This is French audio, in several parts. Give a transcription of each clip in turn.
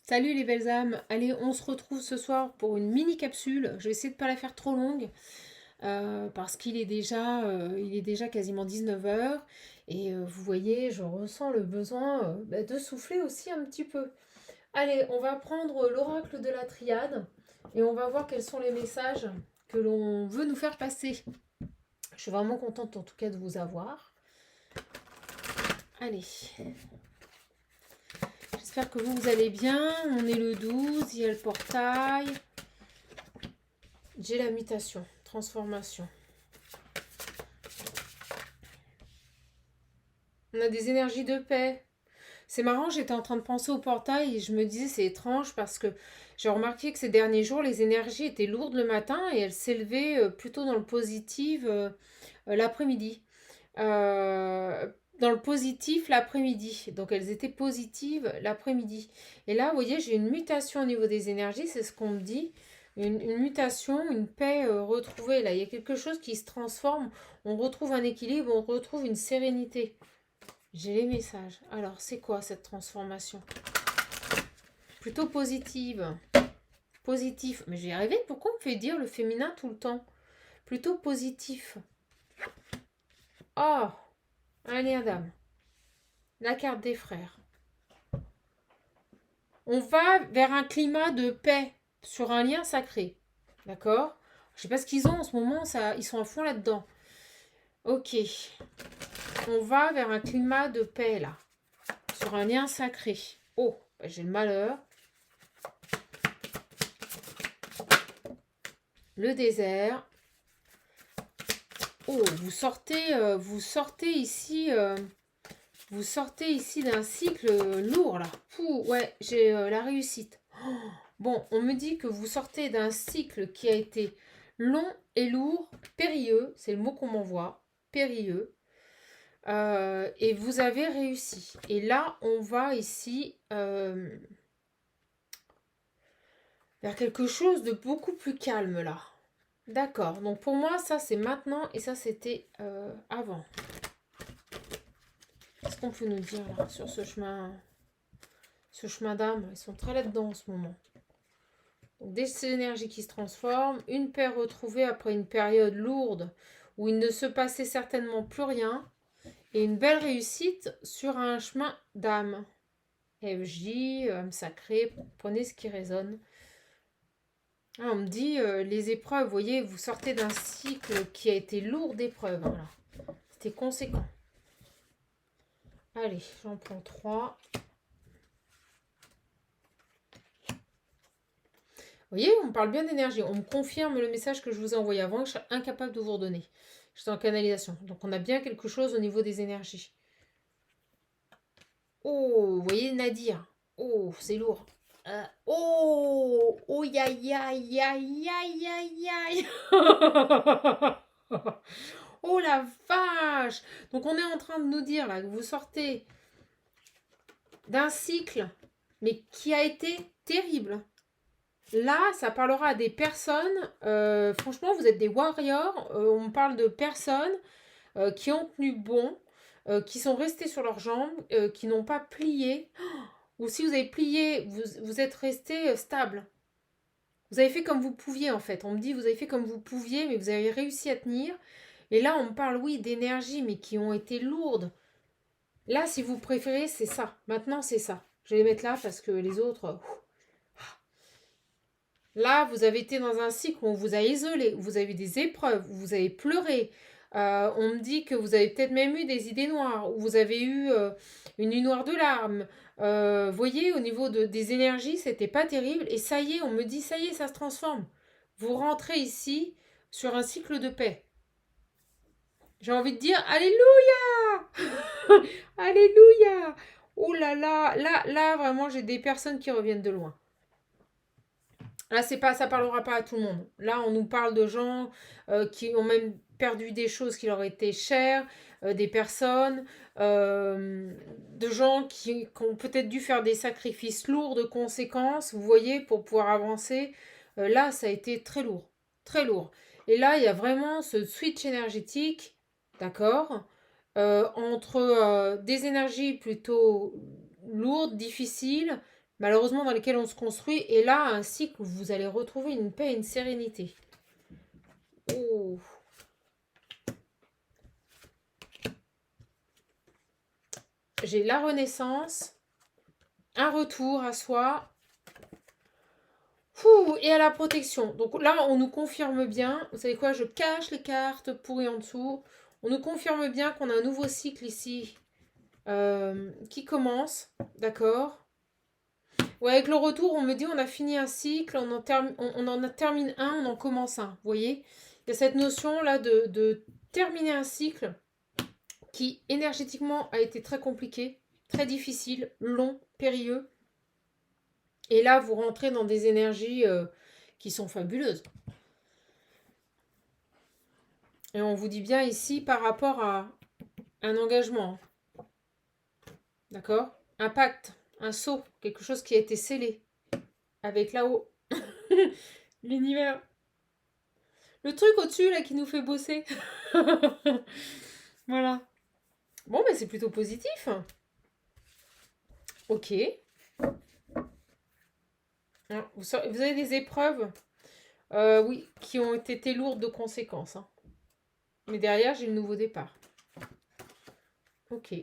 Salut les belles âmes, allez on se retrouve ce soir pour une mini capsule, je vais essayer de ne pas la faire trop longue parce qu'il est déjà quasiment 19 h et vous voyez je ressens le besoin de souffler aussi un petit peu. Allez on va prendre l'oracle de la triade et on va voir quels sont les messages que l'on veut nous faire passer. Je suis vraiment contente en tout cas de vous avoir. Allez. J'espère que vous allez bien. On est le 12, il y a le portail. J'ai la mutation, transformation. On a des énergies de paix. C'est marrant, j'étais en train de penser au portail et je me disais c'est étrange parce que j'ai remarqué que ces derniers jours, les énergies étaient lourdes le matin et elles s'élevaient plutôt dans le positif l'après-midi. Dans le positif l'après-midi. Donc elles étaient positives l'après-midi. Et là, vous voyez, j'ai une mutation au niveau des énergies, c'est ce qu'on me dit. Une mutation, une paix retrouvée. Là, il y a quelque chose qui se transforme. On retrouve un équilibre, on retrouve une sérénité. J'ai les messages. Alors, c'est quoi cette transformation? Plutôt positive. Positif. Mais je vais y arriver. Pourquoi on me fait dire le féminin tout le temps? Plutôt positif. Oh, allez, Adam. La carte des frères. On va vers un climat de paix sur un lien sacré. D'accord? Je sais pas ce qu'ils ont en ce moment, ils sont à fond là-dedans. Ok. On va vers un climat de paix là. Sur un lien sacré. Oh, bah, j'ai le malheur. Le désert. Oh, vous sortez ici d'un cycle lourd là. Pouh, ouais, j'ai la réussite. Oh, bon, on me dit que vous sortez d'un cycle qui a été long et lourd, périlleux, c'est le mot qu'on m'envoie, périlleux, et vous avez réussi. Et là, on va ici vers quelque chose de beaucoup plus calme là. D'accord, donc pour moi, ça c'est maintenant et ça c'était avant. Qu'est-ce qu'on peut nous dire là sur ce chemin d'âme? Ils sont très là-dedans en ce moment. Donc des énergies qui se transforment, une paix retrouvée après une période lourde où il ne se passait certainement plus rien, et une belle réussite sur un chemin d'âme. FJ, âme sacrée, prenez ce qui résonne. Ah, on me dit les épreuves, vous voyez, vous sortez d'un cycle qui a été lourd d'épreuves. Voilà. C'était conséquent. Allez, j'en prends 3. Vous voyez, on me parle bien d'énergie. On me confirme le message que je vous ai envoyé avant que je suis incapable de vous redonner. J'étais en canalisation. Donc on a bien quelque chose au niveau des énergies. Oh, vous voyez Nadir. Oh, c'est lourd. Oh, oh, ya, ya, ya, ya, ya, ya. Oh la vache. Donc on est en train de nous dire là que vous sortez d'un cycle, mais qui a été terrible. Là, ça parlera à des personnes, franchement, vous êtes des warriors, on parle de personnes qui ont tenu bon, qui sont restées sur leurs jambes, qui n'ont pas plié, ou si vous avez plié, vous êtes resté stable. Vous avez fait comme vous pouviez en fait, on me dit vous avez fait comme vous pouviez, mais vous avez réussi à tenir. Et là, on me parle, oui, d'énergie, mais qui ont été lourdes. Là, si vous préférez, c'est ça. Maintenant, c'est ça. Je vais les mettre là parce que les autres... Là, vous avez été dans un cycle où on vous a isolé, où vous avez eu des épreuves, où vous avez pleuré. On me dit que vous avez peut-être même eu des idées noires, où vous avez eu une nuit noire de larmes. Voyez, au niveau des énergies, c'était pas terrible. Et ça y est, on me dit, ça y est, ça se transforme. Vous rentrez ici sur un cycle de paix. J'ai envie de dire, Alléluia. Alléluia. Oh là là, là, vraiment, j'ai des personnes qui reviennent de loin. Là, c'est pas, ça parlera pas à tout le monde. Là, on nous parle de gens qui ont même perdu des choses qui leur étaient chères, des personnes, de gens qui ont peut-être dû faire des sacrifices lourds de conséquences, vous voyez, pour pouvoir avancer. Là, ça a été très lourd, très lourd. Et là, il y a vraiment ce switch énergétique, d'accord, entre des énergies plutôt lourdes, difficiles, malheureusement dans lesquels on se construit. Et là, un cycle où vous allez retrouver une paix et une sérénité. Oh. J'ai la renaissance, un retour à soi, et à la protection. Donc là, on nous confirme bien, vous savez quoi, je cache les cartes pourries en dessous. On nous confirme bien qu'on a un nouveau cycle ici qui commence, d'accord. Ouais, avec le retour, on me dit on a fini un cycle, on en termine un, on en commence un. Vous voyez, il y a cette notion là de terminer un cycle qui énergétiquement a été très compliqué, très difficile, long, périlleux. Et là, vous rentrez dans des énergies qui sont fabuleuses. Et on vous dit bien ici par rapport à un engagement. D'accord? Un pacte, un sceau, quelque chose qui a été scellé. Avec là-haut l'univers. Le truc au-dessus là qui nous fait bosser. Voilà. Bon, ben c'est plutôt positif. Ok. Vous avez des épreuves, oui, qui ont été lourdes de conséquences. Hein. Mais derrière, j'ai le nouveau départ. Ok.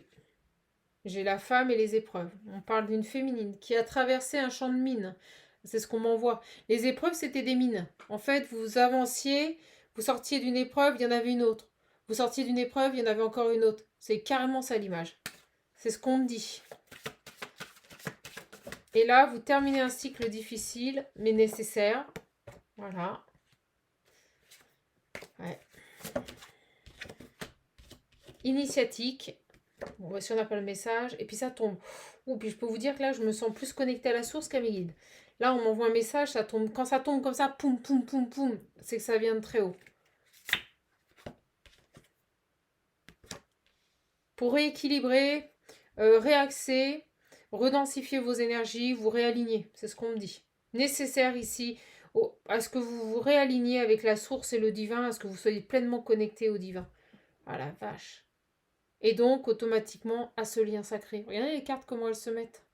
J'ai la femme et les épreuves. On parle d'une féminine qui a traversé un champ de mines. C'est ce qu'on m'envoie. Les épreuves, c'était des mines. En fait, vous avanciez, vous sortiez d'une épreuve, il y en avait une autre. Vous sortiez d'une épreuve, il y en avait encore une autre. C'est carrément ça l'image. C'est ce qu'on me dit. Et là, vous terminez un cycle difficile, mais nécessaire. Voilà. Ouais. Initiatique. Bon, si on n'a pas le message. Et puis ça tombe. Ouh, puis je peux vous dire que là, je me sens plus connectée à la source qu'à mes guides. Là, on m'envoie un message, ça tombe. Quand ça tombe comme ça, poum, poum, poum, poum, c'est que ça vient de très haut. Pour rééquilibrer, réaxer, redensifier vos énergies, vous réaligner. C'est ce qu'on me dit. Nécessaire ici à ce que vous vous réaligniez avec la source et le divin, à ce que vous soyez pleinement connecté au divin. Ah la vache. Et donc, automatiquement, à ce lien sacré. Regardez les cartes, comment elles se mettent.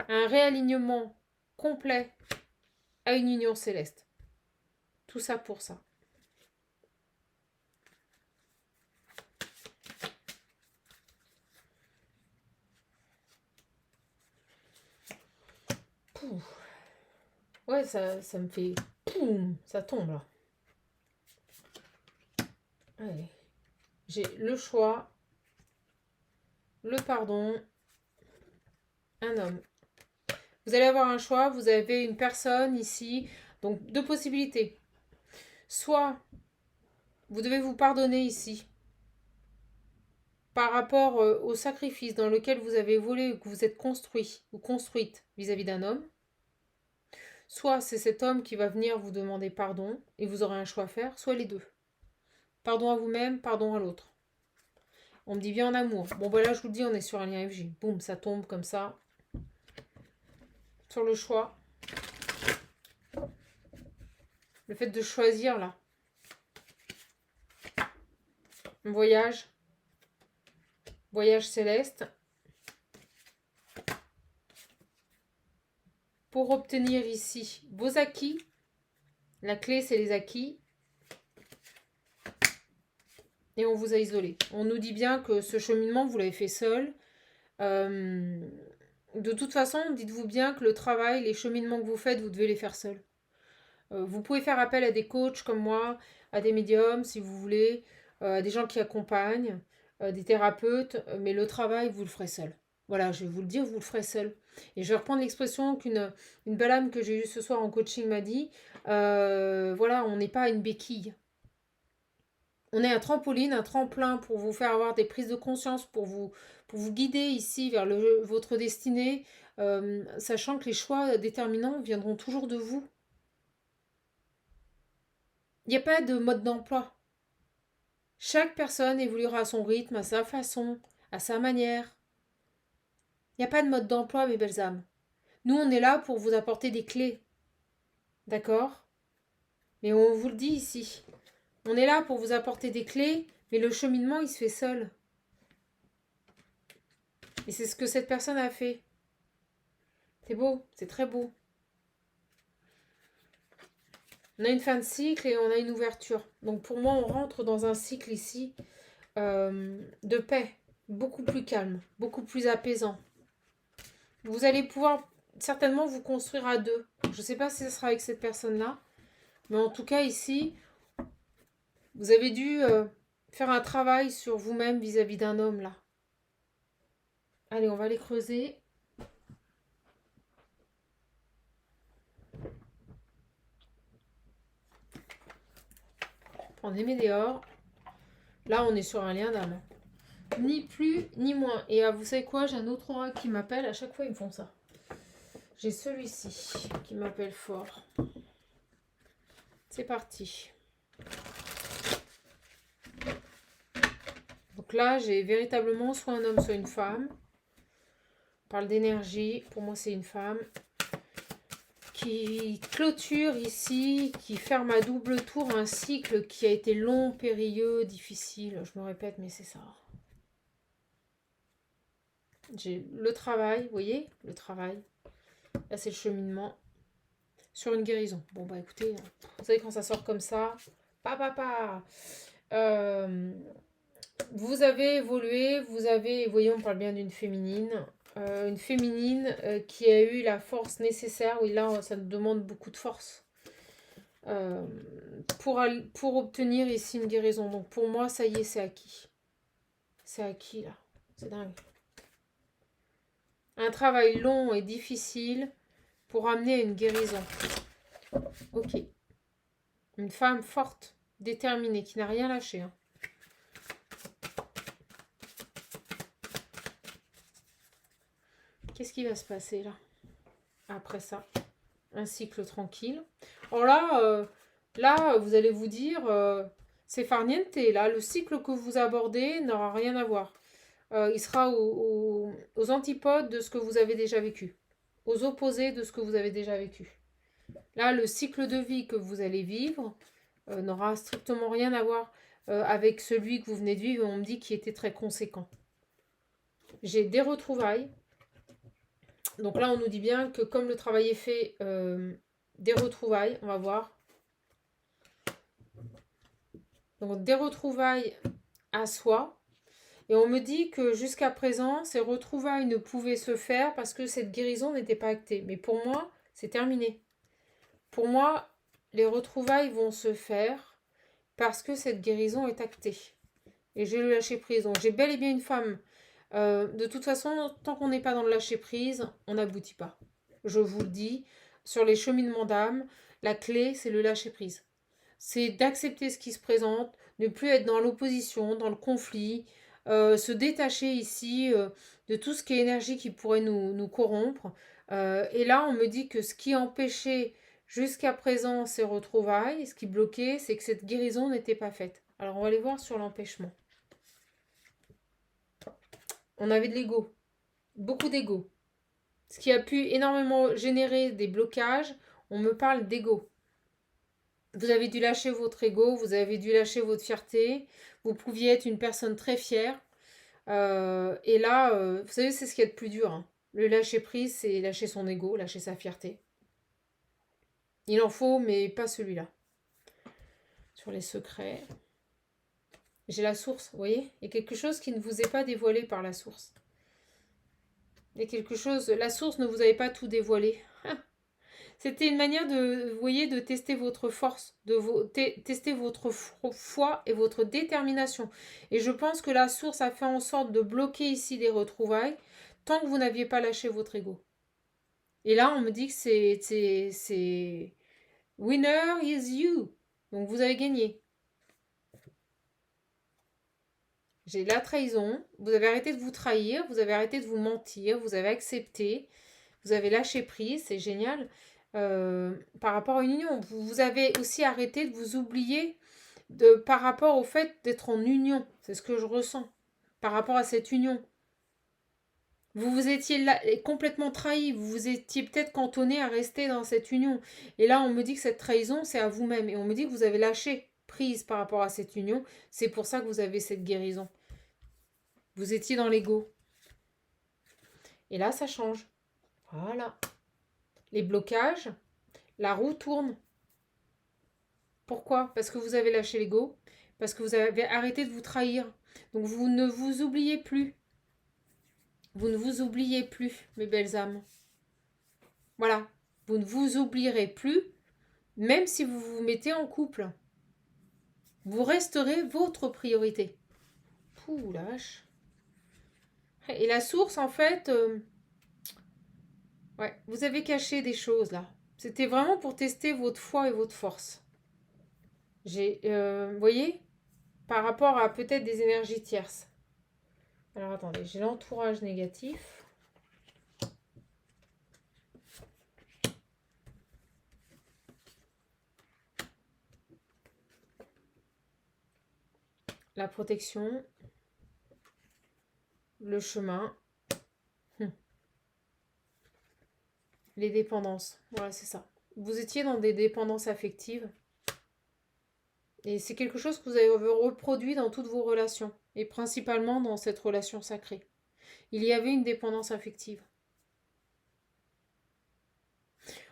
Un réalignement complet à une union céleste. Tout ça pour ça. Pouf. Ouais, ça me fait... Poum, ça tombe là. Allez. J'ai le choix, le pardon, un homme. Vous allez avoir un choix, vous avez une personne ici, donc deux possibilités. Soit vous devez vous pardonner ici par rapport au sacrifice dans lequel vous avez volé ou que vous êtes construit ou construite vis-à-vis d'un homme. Soit c'est cet homme qui va venir vous demander pardon et vous aurez un choix à faire, soit les deux. Pardon à vous-même, pardon à l'autre. On me dit bien en amour. Bon, voilà, je vous le dis, on est sur un lien FJ. Boum, ça tombe comme ça. Sur le choix. Le fait de choisir, là. Un voyage. Voyage céleste. Pour obtenir ici vos acquis. La clé, c'est les acquis. Et on vous a isolé. On nous dit bien que ce cheminement, vous l'avez fait seul. De toute façon, dites-vous bien que le travail, les cheminements que vous faites, vous devez les faire seul. Vous pouvez faire appel à des coachs comme moi, à des médiums si vous voulez, à des gens qui accompagnent, des thérapeutes, mais le travail, vous le ferez seul. Voilà, je vais vous le dire, vous le ferez seul. Et je vais reprendre l'expression qu'une belle âme que j'ai eue ce soir en coaching m'a dit, voilà, on n'est pas une béquille. On est un trampoline, un tremplin pour vous faire avoir des prises de conscience, pour vous guider ici vers votre destinée, sachant que les choix déterminants viendront toujours de vous. Il n'y a pas de mode d'emploi. Chaque personne évoluera à son rythme, à sa façon, à sa manière. Il n'y a pas de mode d'emploi, mes belles âmes. Nous, on est là pour vous apporter des clés. D'accord? Mais on vous le dit ici. On est là pour vous apporter des clés, mais le cheminement, il se fait seul. Et c'est ce que cette personne a fait. C'est beau, c'est très beau. On a une fin de cycle et on a une ouverture. Donc pour moi, on rentre dans un cycle ici de paix, beaucoup plus calme, beaucoup plus apaisant. Vous allez pouvoir certainement vous construire à deux. Je ne sais pas si ce sera avec cette personne-là, mais en tout cas ici, vous avez dû faire un travail sur vous-même vis-à-vis d'un homme là. Allez, on va les creuser. Prendre les météores. Là, on est sur un lien d'âme. Ni plus, ni moins. Et vous savez quoi? J'ai un autre aura qui m'appelle. À chaque fois, ils me font ça. J'ai celui-ci qui m'appelle fort. C'est parti. Donc là, j'ai véritablement soit un homme, soit une femme. On parle d'énergie. Pour moi, c'est une femme. Qui clôture ici, qui ferme à double tour un cycle qui a été long, périlleux, difficile. Je me répète, mais c'est ça. J'ai le travail, vous voyez, le travail. Là, c'est le cheminement sur une guérison. Bon, bah écoutez, vous savez, quand ça sort comme ça, vous avez évolué, vous avez, vous voyez, on parle bien d'une féminine. Une féminine qui a eu la force nécessaire. Oui, là, ça nous demande beaucoup de force. Pour obtenir ici une guérison. Donc pour moi, ça y est, c'est acquis. C'est acquis, là. C'est dingue. Un travail long et difficile pour amener à une guérison. Ok. Une femme forte, déterminée, qui n'a rien lâché. Hein. Qu'est-ce qui va se passer, là? Après ça, un cycle tranquille. Alors là, vous allez vous dire, c'est farniente. Là, le cycle que vous abordez n'aura rien à voir. Il sera aux antipodes de ce que vous avez déjà vécu, aux opposés de ce que vous avez déjà vécu. Là, le cycle de vie que vous allez vivre n'aura strictement rien à voir avec celui que vous venez de vivre. On me dit qu'il était très conséquent. J'ai des retrouvailles. Donc là, on nous dit bien que comme le travail est fait, des retrouvailles, on va voir. Donc des retrouvailles à soi. Et on me dit que jusqu'à présent, ces retrouvailles ne pouvaient se faire parce que cette guérison n'était pas actée. Mais pour moi, c'est terminé. Pour moi, les retrouvailles vont se faire parce que cette guérison est actée. Et j'ai le lâcher prise. Donc j'ai bel et bien une femme. De toute façon, tant qu'on n'est pas dans le lâcher prise, on n'aboutit pas. Je vous le dis, sur les cheminements d'âme, la clé, c'est le lâcher prise. C'est d'accepter ce qui se présente, ne plus être dans l'opposition, dans le conflit, se détacher ici de tout ce qui est énergie qui pourrait nous corrompre. Et là, on me dit que ce qui empêchait jusqu'à présent ces retrouvailles, ce qui bloquait, c'est que cette guérison n'était pas faite. Alors, on va aller voir sur l'empêchement. On avait de l'ego, beaucoup d'ego. Ce qui a pu énormément générer des blocages, on me parle d'ego. Vous avez dû lâcher votre ego, vous avez dû lâcher votre fierté. Vous pouviez être une personne très fière. Et là, vous savez, c'est ce qu'il y a de plus dur. Hein. Le lâcher prise, c'est lâcher son ego, lâcher sa fierté. Il en faut, mais pas celui-là. Sur les secrets. J'ai la source, vous voyez? Il y a quelque chose qui ne vous est pas dévoilé par la source. Il y a quelque chose, la source ne vous avait pas tout dévoilé. C'était une manière de, vous voyez, de tester votre force, de tester votre foi et votre détermination. Et je pense que la source a fait en sorte de bloquer ici des retrouvailles tant que vous n'aviez pas lâché votre ego. Et là, on me dit que c'est winner is you. Donc vous avez gagné. J'ai la trahison. Vous avez arrêté de vous trahir, vous avez arrêté de vous mentir, vous avez accepté, vous avez lâché prise, c'est génial. Par rapport à une union. Vous avez aussi arrêté de vous oublier par rapport au fait d'être en union. C'est ce que je ressens. Par rapport à cette union. Vous vous étiez là, complètement trahi. Vous vous étiez peut-être cantonné à rester dans cette union. Et là, on me dit que cette trahison, c'est à vous-même. Et on me dit que vous avez lâché prise par rapport à cette union. C'est pour ça que vous avez cette guérison. Vous étiez dans l'ego. Et là, ça change. Voilà. les blocages, la roue tourne. Pourquoi? Parce que vous avez lâché l'ego, parce que vous avez arrêté de vous trahir. Donc vous ne vous oubliez plus. Vous ne vous oubliez plus, mes belles âmes. Voilà. Vous ne vous oublierez plus, même si vous vous mettez en couple. Vous resterez votre priorité. Pouh, la vache. Et la source, en fait, ouais, vous avez caché des choses là. C'était vraiment pour tester votre foi et votre force. Vous voyez, par rapport à peut-être des énergies tierces. Alors attendez, j'ai l'entourage négatif. La protection. Le chemin. Les dépendances. Voilà, c'est ça. Vous étiez dans des dépendances affectives. Et c'est quelque chose que vous avez reproduit dans toutes vos relations. Et principalement dans cette relation sacrée. Il y avait une dépendance affective.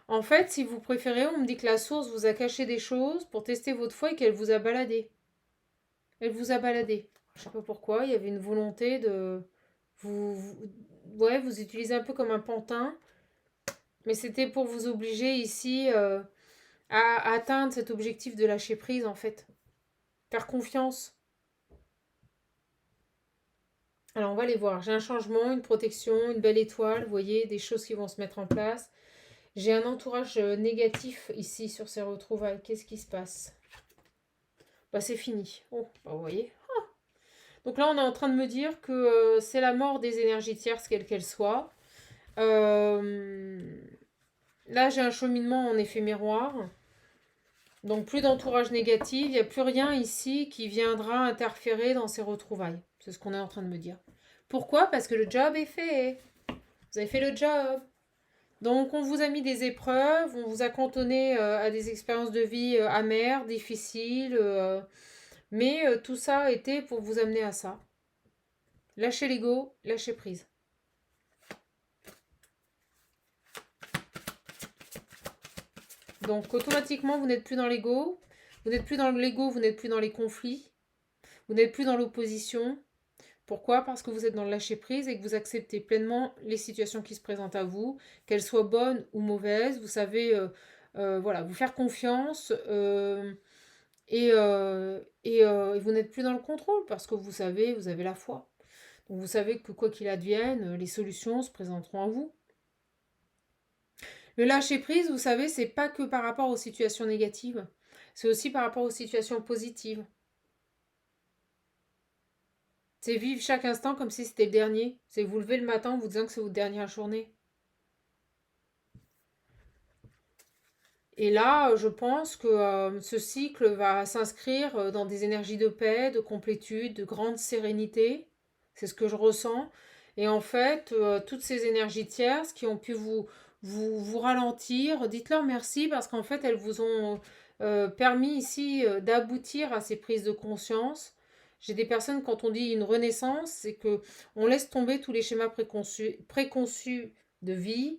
En fait, si vous préférez, on me dit que la source vous a caché des choses pour tester votre foi et qu'elle vous a baladé. Elle vous a baladé. Je sais pas pourquoi, il y avait une volonté de... ouais, vous utilisez un peu comme un pantin. Mais c'était pour vous obliger ici à atteindre cet objectif de lâcher prise, en fait. Faire confiance. Alors, on va les voir. J'ai un changement, une protection, une belle étoile. Vous voyez, des choses qui vont se mettre en place. J'ai un entourage négatif ici sur ces retrouvailles. Qu'est-ce qui se passe? Bah, c'est fini. Oh, bah, vous voyez. Ah. Donc là, on est en train de me dire que c'est la mort des énergies tierces, quelles qu'elles soient. Là, j'ai un cheminement en effet miroir. Donc plus d'entourage négatif, il n'y a plus rien ici qui viendra interférer dans ces retrouvailles. C'est ce qu'on est en train de me dire. Pourquoi? Parce que le job est fait. Vous avez fait le job. Donc on vous a mis des épreuves, on vous a cantonné à des expériences de vie amères, difficiles, mais tout ça a été pour vous amener à ça. Lâchez l'ego, lâchez prise. Donc automatiquement, vous n'êtes plus dans l'ego. Vous n'êtes plus dans l'ego, vous n'êtes plus dans les conflits. Vous n'êtes plus dans l'opposition. Pourquoi? Parce que vous êtes dans le lâcher-prise et que vous acceptez pleinement les situations qui se présentent à vous, qu'elles soient bonnes ou mauvaises. Vous savez voilà, vous faire confiance et vous n'êtes plus dans le contrôle parce que vous savez, vous avez la foi. Donc vous savez que quoi qu'il advienne, les solutions se présenteront à vous. Le lâcher-prise, vous savez, c'est pas que par rapport aux situations négatives, c'est aussi par rapport aux situations positives. C'est vivre chaque instant comme si c'était le dernier. C'est vous lever le matin en vous disant que c'est votre dernière journée. Et là, je pense que ce cycle va s'inscrire dans des énergies de paix, de complétude, de grande sérénité. C'est ce que je ressens. Et en fait, toutes ces énergies tierces qui ont pu vous ralentir, dites-leur merci parce qu'en fait, elles vous ont permis ici d'aboutir à ces prises de conscience. J'ai des personnes, quand on dit une renaissance, c'est que on laisse tomber tous les schémas préconçus de vie,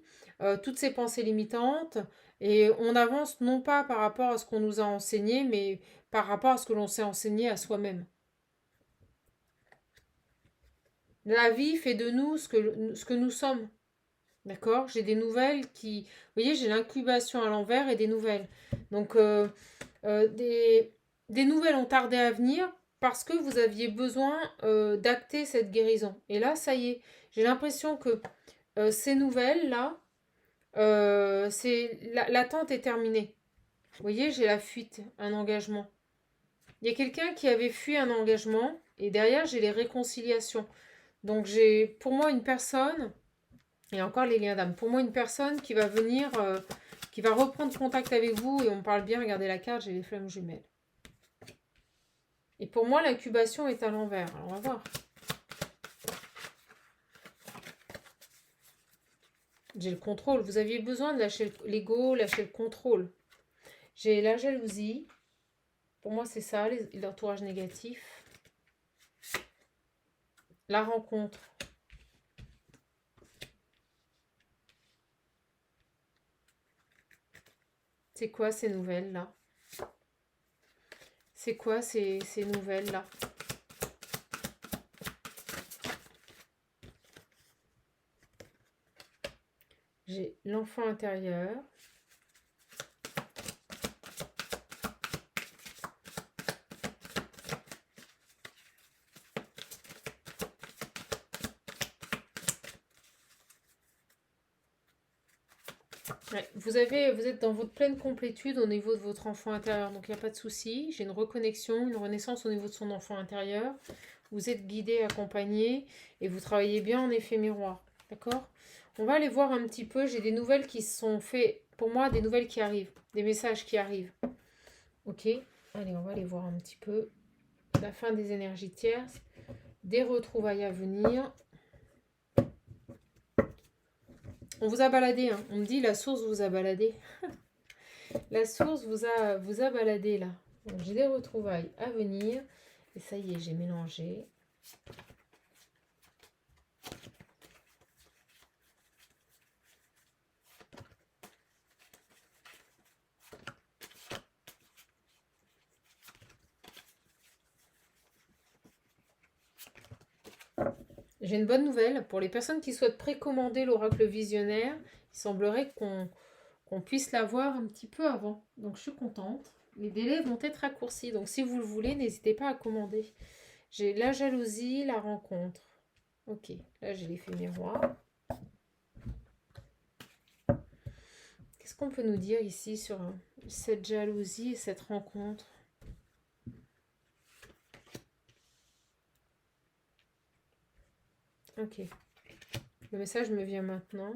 toutes ces pensées limitantes, et on avance non pas par rapport à ce qu'on nous a enseigné, mais par rapport à ce que l'on s'est enseigné à soi-même. La vie fait de nous ce que nous sommes. D'accord? J'ai des nouvelles qui... Vous voyez, j'ai l'incubation à l'envers et des nouvelles. Donc, des nouvelles ont tardé à venir parce que vous aviez besoin d'acter cette guérison. Et là, ça y est. J'ai l'impression que ces nouvelles-là, l'attente est terminée. Vous voyez, j'ai la fuite, un engagement. Il y a quelqu'un qui avait fui un engagement et derrière, j'ai les réconciliations. Donc, j'ai pour moi une personne, et encore les liens d'âme, pour moi une personne qui va venir, qui va reprendre contact avec vous et on parle bien, regardez la carte, j'ai les flammes jumelles. Et pour moi, l'incubation est à l'envers. Alors, on va voir. J'ai le contrôle. Vous aviez besoin de lâcher l'ego, lâcher le contrôle. J'ai la jalousie. Pour moi, c'est ça, l'entourage négatif. La rencontre. C'est quoi ces nouvelles-là? C'est quoi ces nouvelles-là? J'ai l'enfant intérieur. Ouais, vous êtes dans votre pleine complétude au niveau de votre enfant intérieur, donc il n'y a pas de souci. J'ai une reconnexion, une renaissance au niveau de son enfant intérieur. Vous êtes guidé, accompagné et vous travaillez bien en effet miroir. D'accord? On va aller voir un petit peu. J'ai des nouvelles qui se sont faites, pour moi, des nouvelles qui arrivent, des messages qui arrivent. Ok? Allez, on va aller voir un petit peu la fin des énergies tierces, des retrouvailles à venir. On vous a baladé, hein. On me dit la source vous a baladé. La source vous a baladé là. J'ai des retrouvailles à venir. Et ça y est, j'ai mélangé. J'ai une bonne nouvelle. Pour les personnes qui souhaitent précommander l'oracle visionnaire, il semblerait qu'on puisse l'avoir un petit peu avant. Donc je suis contente. Les délais vont être raccourcis. Donc si vous le voulez, n'hésitez pas à commander. J'ai la jalousie, la rencontre. Ok, là j'ai l'effet miroir. Qu'est-ce qu'on peut nous dire ici sur cette jalousie et cette rencontre? Ok. Le message me vient maintenant.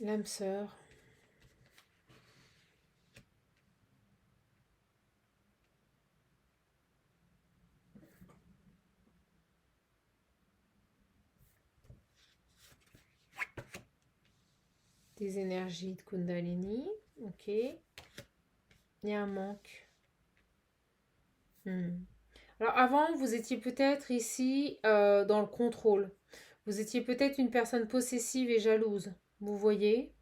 L'âme sœur. Des énergies de Kundalini. Ok. Il y a un manque. Alors avant, vous étiez peut-être ici dans le contrôle. Vous étiez peut-être une personne possessive et jalouse. Vous voyez?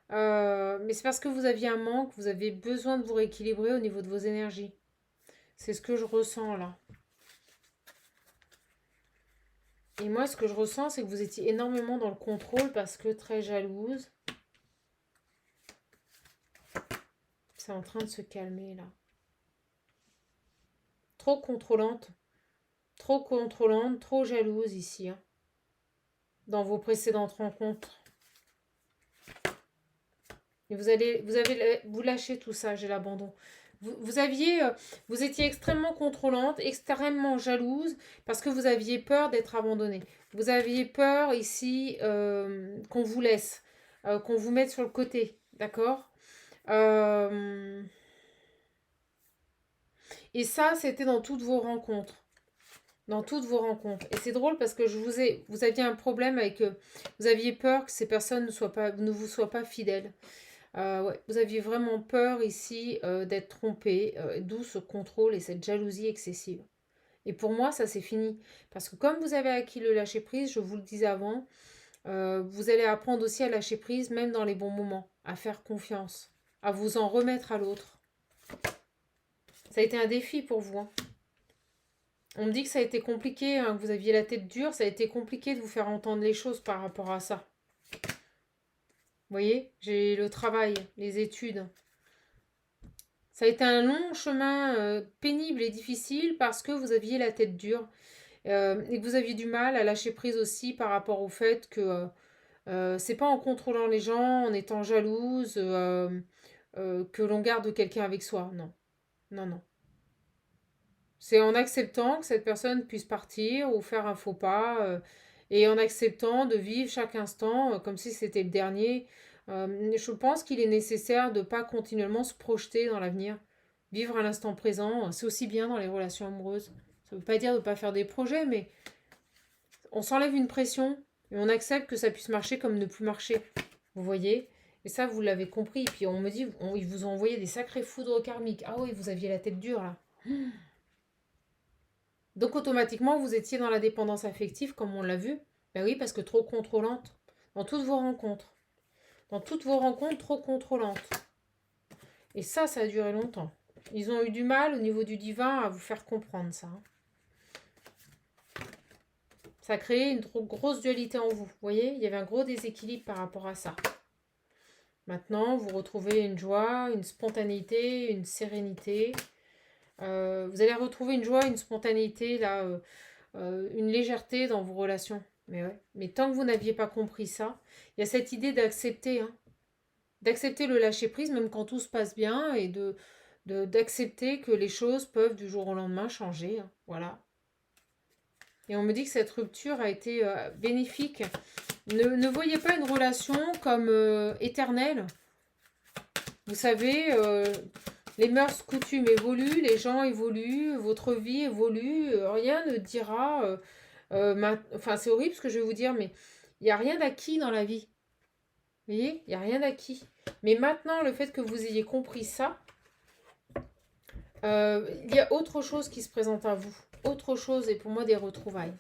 Mais c'est parce que vous aviez un manque, vous avez besoin de vous rééquilibrer au niveau de vos énergies. C'est ce que je ressens là. Et moi, ce que je ressens, c'est que vous étiez énormément dans le contrôle parce que très jalouse. C'est en train de se calmer là. Trop contrôlante, trop jalouse ici. Hein, dans vos précédentes rencontres. Et vous lâchez tout ça, j'ai l'abandon. Vous étiez extrêmement contrôlante, extrêmement jalouse, parce que vous aviez peur d'être abandonnée. Vous aviez peur ici qu'on vous laisse, qu'on vous mette sur le côté, d'accord? Et ça, c'était dans toutes vos rencontres. Dans toutes vos rencontres. Et c'est drôle parce que vous aviez un problème avec... vous aviez peur que ces personnes ne vous soient pas fidèles. Ouais, vous aviez vraiment peur ici d'être trompé, d'où ce contrôle et cette jalousie excessive. Et pour moi, ça c'est fini. Parce que comme vous avez acquis le lâcher-prise, je vous le disais avant, vous allez apprendre aussi à lâcher prise, même dans les bons moments, à faire confiance, à vous en remettre à l'autre. Ça a été un défi pour vous. Hein. On me dit que ça a été compliqué, hein, que vous aviez la tête dure, ça a été compliqué de vous faire entendre les choses par rapport à ça. Vous voyez, j'ai le travail, les études. Ça a été un long chemin pénible et difficile parce que vous aviez la tête dure et que vous aviez du mal à lâcher prise aussi par rapport au fait que c'est pas en contrôlant les gens, en étant jalouse, que l'on garde quelqu'un avec soi. Non, non, non. C'est en acceptant que cette personne puisse partir ou faire un faux pas et en acceptant de vivre chaque instant comme si c'était le dernier. Je pense qu'il est nécessaire de ne pas continuellement se projeter dans l'avenir. Vivre à l'instant présent, c'est aussi bien dans les relations amoureuses. Ça ne veut pas dire de ne pas faire des projets, mais on s'enlève une pression et on accepte que ça puisse marcher comme ne plus marcher. Vous voyez? Et ça, vous l'avez compris. Et puis on me dit, ils vous ont envoyé des sacrés foudres karmiques. Ah oui, vous aviez la tête dure là. Donc automatiquement, vous étiez dans la dépendance affective, comme on l'a vu. Ben oui, parce que trop contrôlante. Dans toutes vos rencontres. Dans toutes vos rencontres, trop contrôlante. Et ça a duré longtemps. Ils ont eu du mal au niveau du divin à vous faire comprendre ça. Ça a créé une trop grosse dualité en vous. Vous voyez, il y avait un gros déséquilibre par rapport à ça. Maintenant, vous retrouvez une joie, une spontanéité, une sérénité. Vous allez retrouver une joie, une spontanéité, là, une légèreté dans vos relations. Mais ouais. Mais tant que vous n'aviez pas compris ça, il y a cette idée d'accepter, hein, d'accepter le lâcher prise, même quand tout se passe bien, et d'accepter que les choses peuvent du jour au lendemain changer. Hein, voilà. Et on me dit que cette rupture a été bénéfique. Ne voyez pas une relation comme éternelle. Vous savez, les mœurs, coutumes évoluent, les gens évoluent, votre vie évolue. Rien ne dira... enfin, c'est horrible ce que je vais vous dire, mais il n'y a rien d'acquis dans la vie. Vous voyez, il n'y a rien d'acquis. Mais maintenant, le fait que vous ayez compris ça, il y a autre chose qui se présente à vous. Autre chose, et pour moi, des retrouvailles.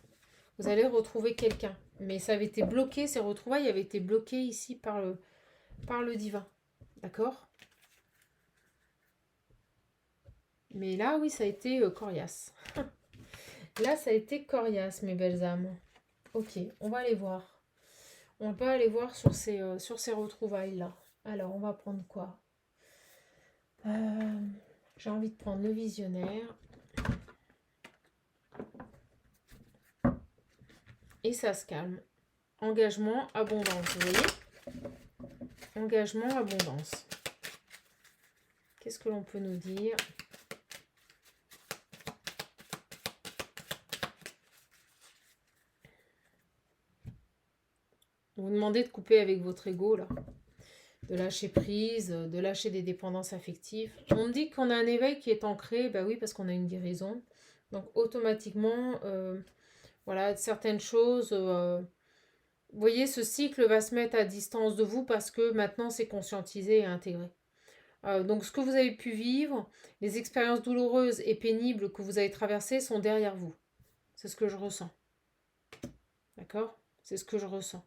Vous allez retrouver quelqu'un. Mais ça avait été bloqué, ces retrouvailles avaient été bloquées ici par le divin. D'accord? Mais là, oui, ça a été coriace. Là, ça a été coriace, mes belles âmes. Ok, on va aller voir. On va aller voir sur ces retrouvailles-là. Alors, on va prendre quoi? J'ai envie de prendre le visionnaire. Et ça se calme. Engagement, abondance, vous voyez? Engagement, abondance. Qu'est-ce que l'on peut nous dire? Vous demandez de couper avec votre ego, là. De lâcher prise, de lâcher des dépendances affectives. On me dit qu'on a un éveil qui est ancré, bah oui, parce qu'on a une guérison. Donc automatiquement, voilà, certaines choses, vous voyez, ce cycle va se mettre à distance de vous parce que maintenant c'est conscientisé et intégré. Donc ce que vous avez pu vivre, les expériences douloureuses et pénibles que vous avez traversées sont derrière vous. C'est ce que je ressens. D'accord? C'est ce que je ressens.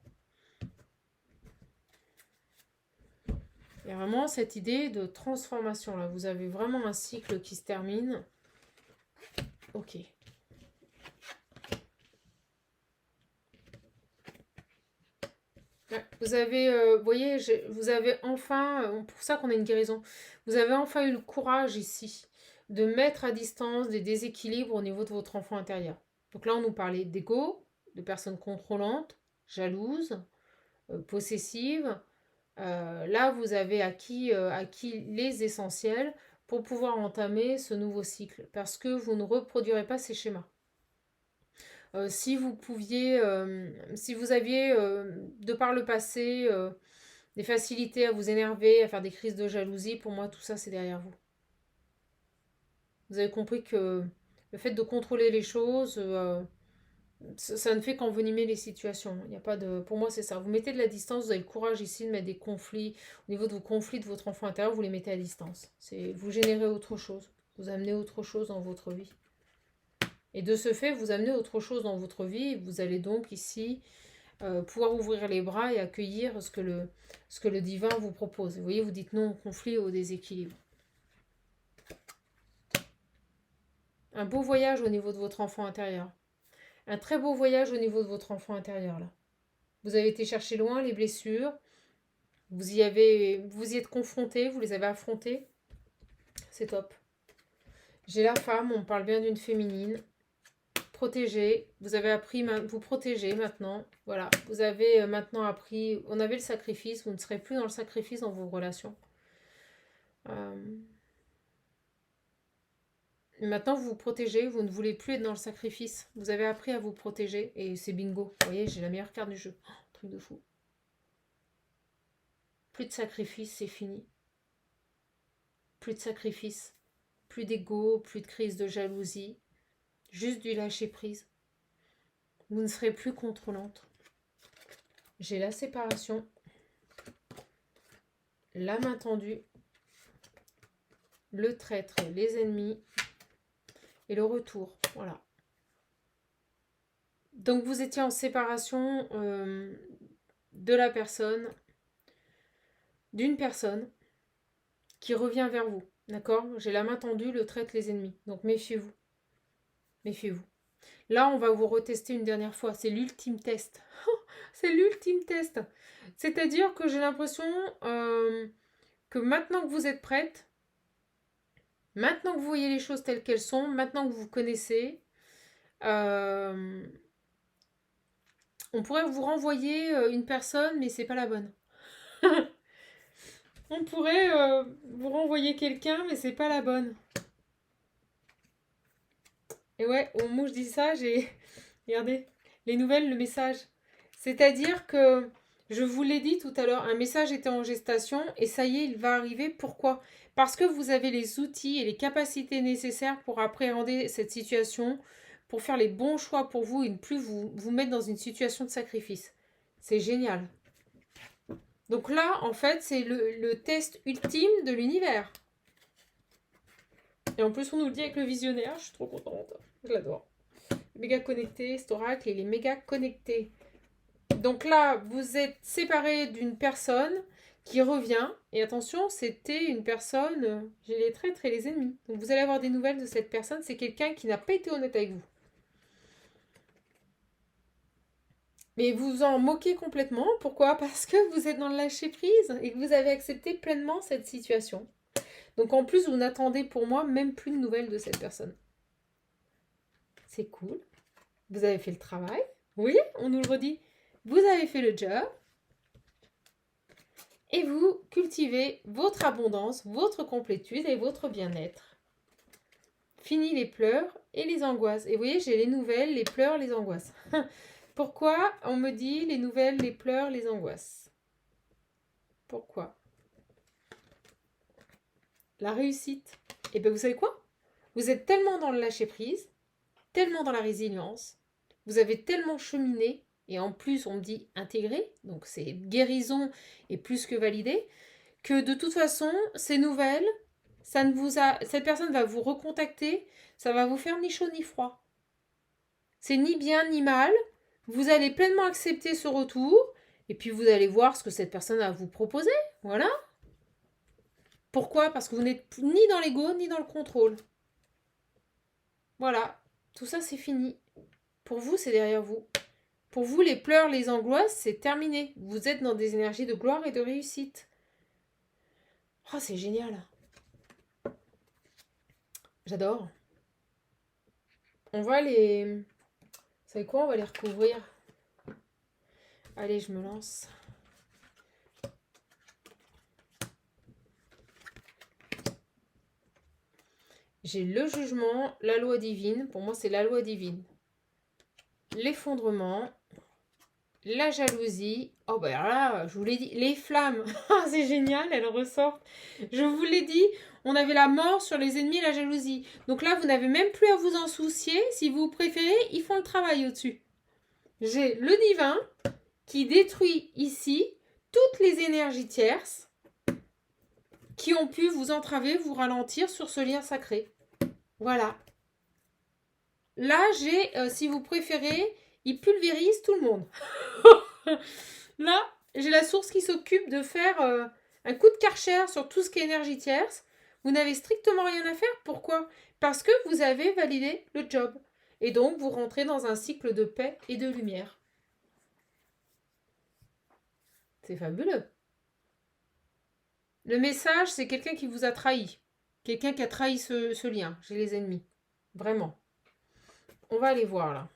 Il y a vraiment cette idée de transformation là. Vous avez vraiment un cycle qui se termine. Ok. Vous avez, vous voyez, vous avez enfin, pour ça qu'on a une guérison, vous avez enfin eu le courage ici de mettre à distance des déséquilibres au niveau de votre enfant intérieur. Donc là, on nous parlait d'ego, de personnes contrôlantes, jalouses, possessives. Là, vous avez acquis les essentiels pour pouvoir entamer ce nouveau cycle parce que vous ne reproduirez pas ces schémas. Si vous pouviez, si vous aviez, de par le passé, des facilités à vous énerver, à faire des crises de jalousie, pour moi, tout ça, c'est derrière vous. Vous avez compris que le fait de contrôler les choses, ça ne fait qu'envenimer les situations. Il y a pas de... Pour moi, c'est ça. Vous mettez de la distance, vous avez le courage ici de mettre des conflits. Au niveau de vos conflits de votre enfant intérieur, vous les mettez à distance. Vous générez autre chose. Vous amenez autre chose dans votre vie. Et de ce fait, vous amenez autre chose dans votre vie. Vous allez donc ici pouvoir ouvrir les bras et accueillir ce que le divin vous propose. Vous voyez, vous dites non au conflit, au déséquilibre. Un beau voyage au niveau de votre enfant intérieur. Un très beau voyage au niveau de votre enfant intérieur, là. Vous avez été chercher loin les blessures. Vous y êtes confronté, vous les avez affrontées. C'est top. J'ai la femme, on parle bien d'une féminine. Protégée. Vous avez appris, vous protéger maintenant. Voilà. Vous avez maintenant appris, on avait le sacrifice, vous ne serez plus dans le sacrifice dans vos relations. Maintenant, vous vous protégez, vous ne voulez plus être dans le sacrifice. Vous avez appris à vous protéger et c'est bingo. Vous voyez, j'ai la meilleure carte du jeu. Oh, truc de fou. Plus de sacrifice, c'est fini. Plus de sacrifice. Plus d'ego, plus de crise de jalousie. Juste du lâcher prise. Vous ne serez plus contrôlante. J'ai la séparation. La main tendue. Le traître, les ennemis. Et le retour. Voilà. Donc vous étiez en séparation de la personne, d'une personne qui revient vers vous. D'accord? J'ai la main tendue, le traite les ennemis. Donc méfiez-vous. Méfiez-vous. Là, on va vous retester une dernière fois. C'est l'ultime test. C'est l'ultime test. C'est-à-dire que j'ai l'impression que maintenant que vous êtes prête, maintenant que vous voyez les choses telles qu'elles sont, maintenant que vous vous connaissez, on pourrait vous renvoyer une personne, mais c'est pas la bonne. On pourrait vous renvoyer quelqu'un, mais c'est pas la bonne. Et ouais, au moment où je dis ça, j'ai... Regardez, les nouvelles, le message. C'est-à-dire que, je vous l'ai dit tout à l'heure, un message était en gestation et ça y est, il va arriver. Pourquoi? Parce que vous avez les outils et les capacités nécessaires pour appréhender cette situation, pour faire les bons choix pour vous et ne plus vous mettre dans une situation de sacrifice. C'est génial. Donc là, en fait, c'est le test ultime de l'univers. Et en plus, on nous le dit avec le visionnaire, je suis trop contente. Je l'adore. Méga connecté, cet oracle, il est méga connecté. Donc là, vous êtes séparé d'une personne qui revient. Et attention, c'était une personne, j'ai les traîtres et les ennemis. Donc vous allez avoir des nouvelles de cette personne. C'est quelqu'un qui n'a pas été honnête avec vous. Mais vous vous en moquez complètement. Pourquoi? Parce que vous êtes dans le lâcher prise et que vous avez accepté pleinement cette situation. Donc en plus, vous n'attendez pour moi même plus de nouvelles de cette personne. C'est cool. Vous avez fait le travail. Oui, on nous le redit. Vous avez fait le job. Et vous cultivez votre abondance, votre complétude et votre bien-être. Fini les pleurs et les angoisses. Et vous voyez, j'ai les nouvelles, les pleurs, les angoisses. Pourquoi on me dit les nouvelles, les pleurs, les angoisses? Pourquoi? La réussite. Et bien vous savez quoi? Vous êtes tellement dans le lâcher-prise, tellement dans la résilience, vous avez tellement cheminé, et en plus on me dit intégré, donc c'est guérison et plus que validé, que de toute façon, ces nouvelles, ça ne vous a, cette personne va vous recontacter, ça va vous faire ni chaud ni froid. C'est ni bien ni mal, vous allez pleinement accepter ce retour, et puis vous allez voir ce que cette personne a à vous proposer, voilà. Pourquoi? Parce que vous n'êtes ni dans l'ego, ni dans le contrôle. Voilà, tout ça c'est fini. Pour vous, c'est derrière vous. Pour vous, les pleurs, les angoisses, c'est terminé. Vous êtes dans des énergies de gloire et de réussite. Oh, c'est génial. J'adore. On va les... Vous savez quoi? On va les recouvrir. Allez, je me lance. J'ai le jugement, la loi divine. Pour moi, c'est la loi divine. L'effondrement, la jalousie. Oh, ben là, je vous l'ai dit. Les flammes. C'est génial, elles ressortent. Je vous l'ai dit, on avait la mort sur les ennemis et la jalousie. Donc là, vous n'avez même plus à vous en soucier. Si vous préférez, ils font le travail au-dessus. J'ai le divin qui détruit ici toutes les énergies tierces qui ont pu vous entraver, vous ralentir sur ce lien sacré. Voilà. Là, j'ai, si vous préférez, il pulvérise tout le monde. Là, j'ai la source qui s'occupe de faire un coup de karcher sur tout ce qui est énergie tierce. Vous n'avez strictement rien à faire. Pourquoi? Parce que vous avez validé le job. Et donc, vous rentrez dans un cycle de paix et de lumière. C'est fabuleux. Le message, c'est quelqu'un qui vous a trahi. Quelqu'un qui a trahi ce lien. J'ai les ennemis. Vraiment. On va aller voir là.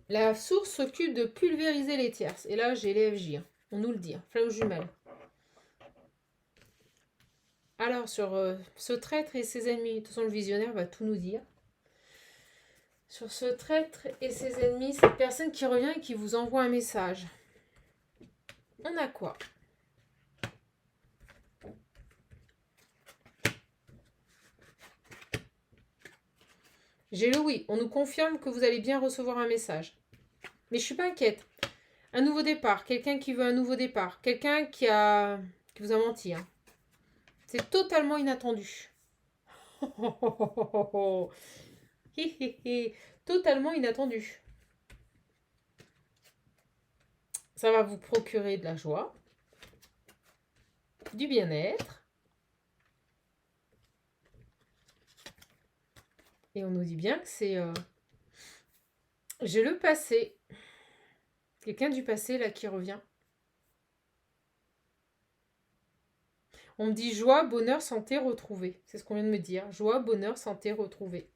La source s'occupe de pulvériser les tierces. Et là, j'ai les FJ. On nous le dit. Flamme jumelle. Alors, sur ce traître et ses ennemis, de toute façon, le visionnaire va tout nous dire. Sur ce traître et ses ennemis, cette personne qui revient et qui vous envoie un message. On a quoi? J'ai le oui. On nous confirme que vous allez bien recevoir un message. Mais je suis pas inquiète. Un nouveau départ. Quelqu'un qui veut un nouveau départ. Quelqu'un qui vous a menti. Hein. C'est totalement inattendu. Totalement inattendu. Ça va vous procurer de la joie, du bien-être. Et on nous dit bien que c'est... j'ai le passé. Quelqu'un du passé, là, qui revient. On me dit joie, bonheur, santé, retrouvé. C'est ce qu'on vient de me dire. Joie, bonheur, santé, retrouvé.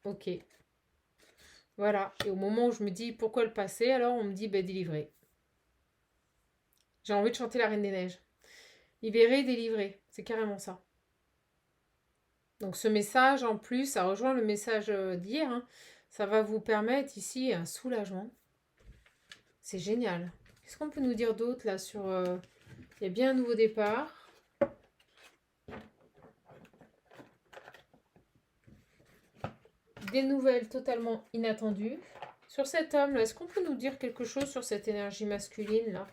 Ok. Voilà. Et au moment où je me dis pourquoi le passé, alors on me dit délivré. J'ai envie de chanter la Reine des Neiges. Libéré, délivré. C'est carrément ça. Donc ce message, en plus, ça rejoint le message d'hier. Hein. Ça va vous permettre ici un soulagement. C'est génial. Qu'est-ce qu'on peut nous dire d'autre là sur... Il y a bien un nouveau départ. Des nouvelles totalement inattendues. Sur cet homme là, est-ce qu'on peut nous dire quelque chose sur cette énergie masculine là?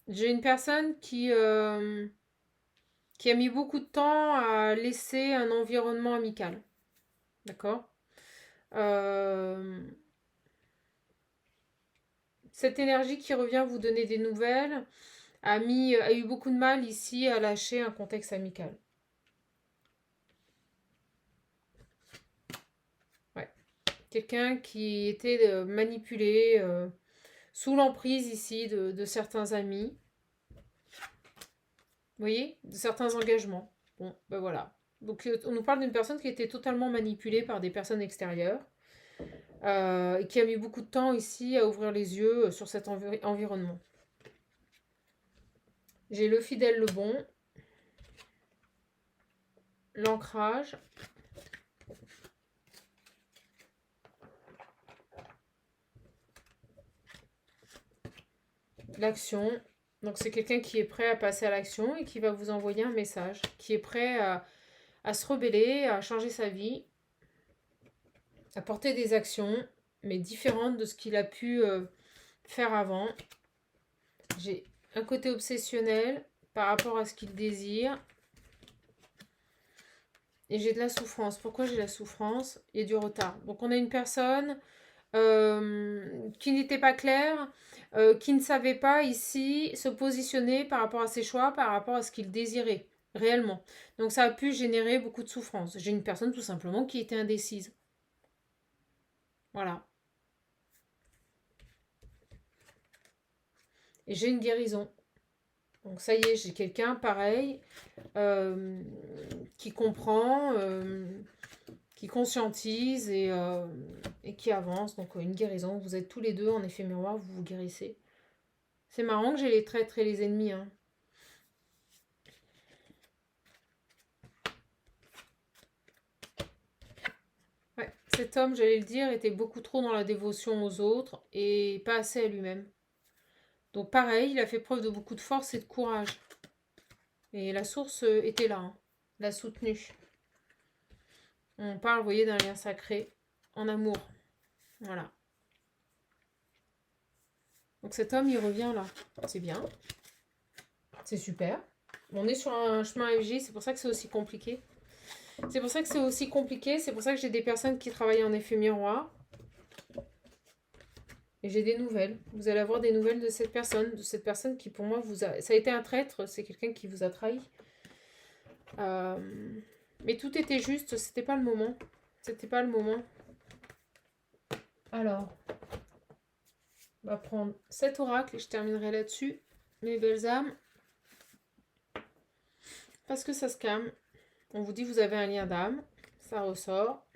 J'ai une personne qui a mis beaucoup de temps à laisser un environnement amical. D'accord. Cette énergie qui revient vous donner des nouvelles a eu beaucoup de mal ici à lâcher un contexte amical. Ouais. Quelqu'un qui était manipulé, sous l'emprise ici de certains amis. Vous voyez, de certains engagements. Bon, ben voilà. Donc on nous parle d'une personne qui était totalement manipulée par des personnes extérieures et qui a mis beaucoup de temps ici à ouvrir les yeux sur cet environnement. J'ai le fidèle, le bon, l'ancrage, l'action. Donc c'est quelqu'un qui est prêt à passer à l'action et qui va vous envoyer un message, qui est prêt à se rebeller, à changer sa vie, à porter des actions, mais différentes de ce qu'il a pu faire avant. J'ai un côté obsessionnel par rapport à ce qu'il désire. Et j'ai de la souffrance. Pourquoi j'ai la souffrance? Il y a du retard. Donc on a une personne qui n'était pas claire, qui ne savait pas ici se positionner par rapport à ses choix, par rapport à ce qu'il désirait réellement. Donc ça a pu générer beaucoup de souffrance. J'ai une personne tout simplement qui était indécise. Voilà. Et j'ai une guérison. Donc ça y est, j'ai quelqu'un pareil qui comprend, qui conscientise et qui avance. Donc une guérison. Vous êtes tous les deux en effet miroir, vous vous guérissez. C'est marrant que j'ai les traîtres et les ennemis. Hein. Ouais, cet homme, j'allais le dire, était beaucoup trop dans la dévotion aux autres et pas assez à lui-même. Donc pareil, il a fait preuve de beaucoup de force et de courage. Et la source était là, hein, l'a soutenu. On parle, vous voyez, d'un lien sacré, en amour. Voilà. Donc cet homme, il revient là. C'est bien. C'est super. On est sur un chemin FJ, c'est pour ça que c'est aussi compliqué. C'est pour ça que c'est aussi compliqué. C'est pour ça que j'ai des personnes qui travaillent en effet miroir. Et j'ai des nouvelles. Vous allez avoir des nouvelles de cette personne qui pour moi ça a été un traître, c'est quelqu'un qui vous a trahi. Mais tout était juste, c'était pas le moment. C'était pas le moment. Alors, on va prendre cet oracle et je terminerai là-dessus, mes belles âmes. Parce que ça se calme. On vous dit vous avez un lien d'âme. Ça ressort.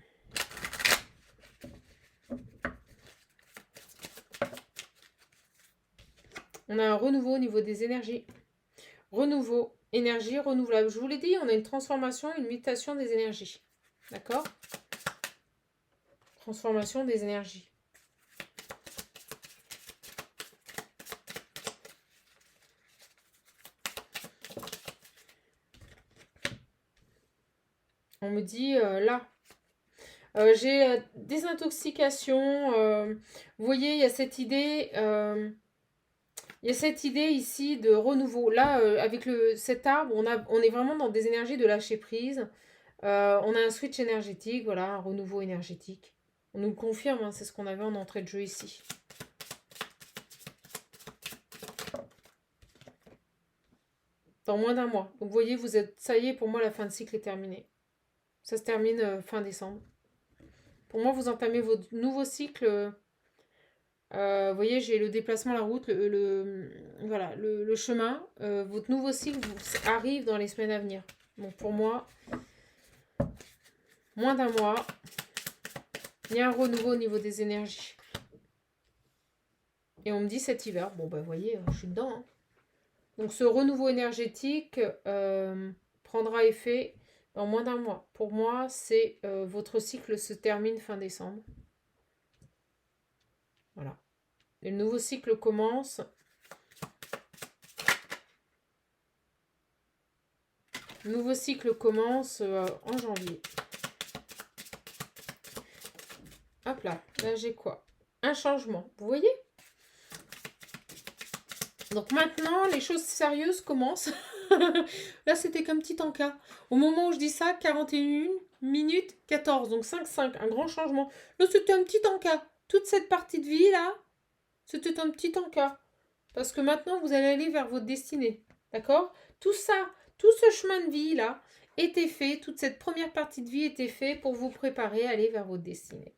On a un renouveau au niveau des énergies. Renouveau, énergie renouvelable. Je vous l'ai dit, on a une transformation, une mutation des énergies. D'accord? Transformation des énergies. On me dit là. J'ai désintoxication. Vous voyez, il y a cette idée. Il y a cette idée ici de renouveau. Là, avec cet arbre, on est vraiment dans des énergies de lâcher prise. On a un switch énergétique, voilà, un renouveau énergétique. On nous le confirme, hein, c'est ce qu'on avait en entrée de jeu ici. Dans moins d'un mois. Donc vous voyez, vous êtes, ça y est, pour moi, la fin de cycle est terminée. Ça se termine fin décembre. Pour moi, vous entamez votre nouveau cycle. Vous voyez, j'ai le déplacement, la route, voilà, le chemin. Votre nouveau cycle arrive dans les semaines à venir. Donc pour moi, moins d'un mois, il y a un renouveau au niveau des énergies. Et on me dit cet hiver. Bon, ben vous voyez, je suis dedans. Hein. Donc ce renouveau énergétique prendra effet dans moins d'un mois. Pour moi, c'est votre cycle se termine fin décembre. Voilà. Et le nouveau cycle commence. Le nouveau cycle commence en janvier. Hop là, là j'ai quoi? Un changement, vous voyez? Donc maintenant, les choses sérieuses commencent. Là, c'était qu'un petit encas. Au moment où je dis ça, 41 minutes 14, donc 5-5, un grand changement. Là, c'était un petit encas. Toute cette partie de vie, là, c'était un petit encas. Parce que maintenant, vous allez aller vers votre destinée. D'accord? Tout ça, tout ce chemin de vie, là, était fait. Toute cette première partie de vie était fait pour vous préparer à aller vers votre destinée.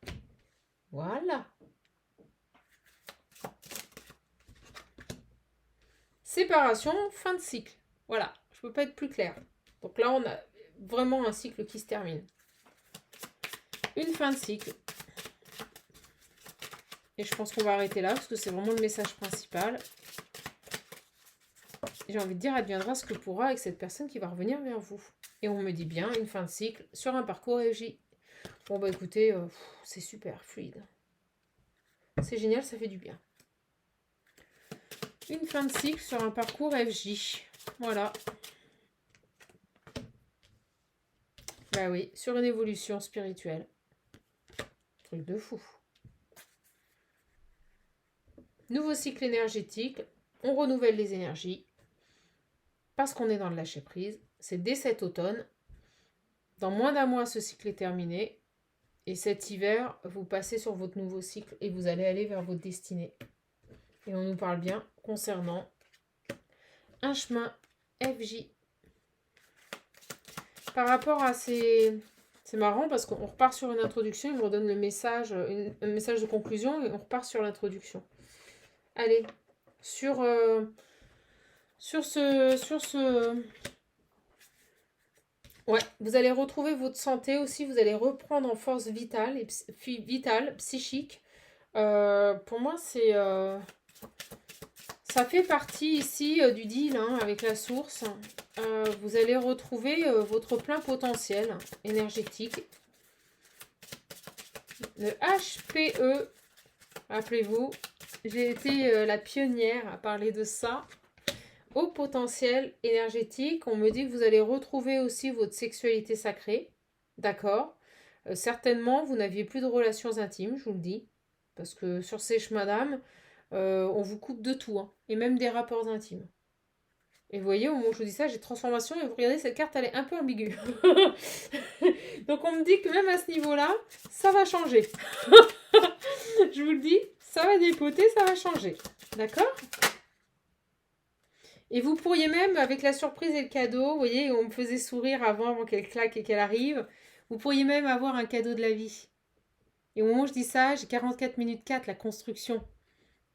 Voilà. Séparation, fin de cycle. Voilà, je ne peux pas être plus clair. Donc là, on a vraiment un cycle qui se termine. Une fin de cycle. Et je pense qu'on va arrêter là, parce que c'est vraiment le message principal. J'ai envie de dire, adviendra ce que pourra avec cette personne qui va revenir vers vous. Et on me dit bien, une fin de cycle sur un parcours FJ. Bon, bah écoutez, c'est super fluide. C'est génial, ça fait du bien. Une fin de cycle sur un parcours FJ. Voilà. Bah oui, sur une évolution spirituelle. Truc de fou. Nouveau cycle énergétique. On renouvelle les énergies. Parce qu'on est dans le lâcher prise. C'est dès cet automne. Dans moins d'un mois, ce cycle est terminé. Et cet hiver, vous passez sur votre nouveau cycle et vous allez aller vers votre destinée. Et on nous parle bien concernant un chemin FJ. Par rapport à ces... C'est marrant parce qu'on repart sur une introduction, il me redonne le message, un message de conclusion et on repart sur l'introduction. Allez, sur ce... Ouais, vous allez retrouver votre santé aussi, vous allez reprendre en force vitale, psychique. Pour moi, c'est... ça fait partie ici du deal hein, avec la source. Vous allez retrouver votre plein potentiel énergétique. Le HPE, rappelez-vous, j'ai été la pionnière à parler de ça. Au potentiel énergétique, on me dit que vous allez retrouver aussi votre sexualité sacrée. D'accord. Certainement, vous n'aviez plus de relations intimes, je vous le dis. Parce que sur ces chemins d'âme, on vous coupe de tout. Hein, et même des rapports intimes. Et vous voyez, au moment où je vous dis ça, j'ai transformation. Et vous regardez, cette carte, elle est un peu ambiguë. Donc on me dit que même à ce niveau-là, ça va changer. Je vous le dis, ça va dépoter, ça va changer. D'accord ? Et vous pourriez même, avec la surprise et le cadeau, vous voyez, on me faisait sourire avant qu'elle claque et qu'elle arrive, vous pourriez même avoir un cadeau de la vie. Et au moment où je dis ça, j'ai 44 minutes 4, la construction.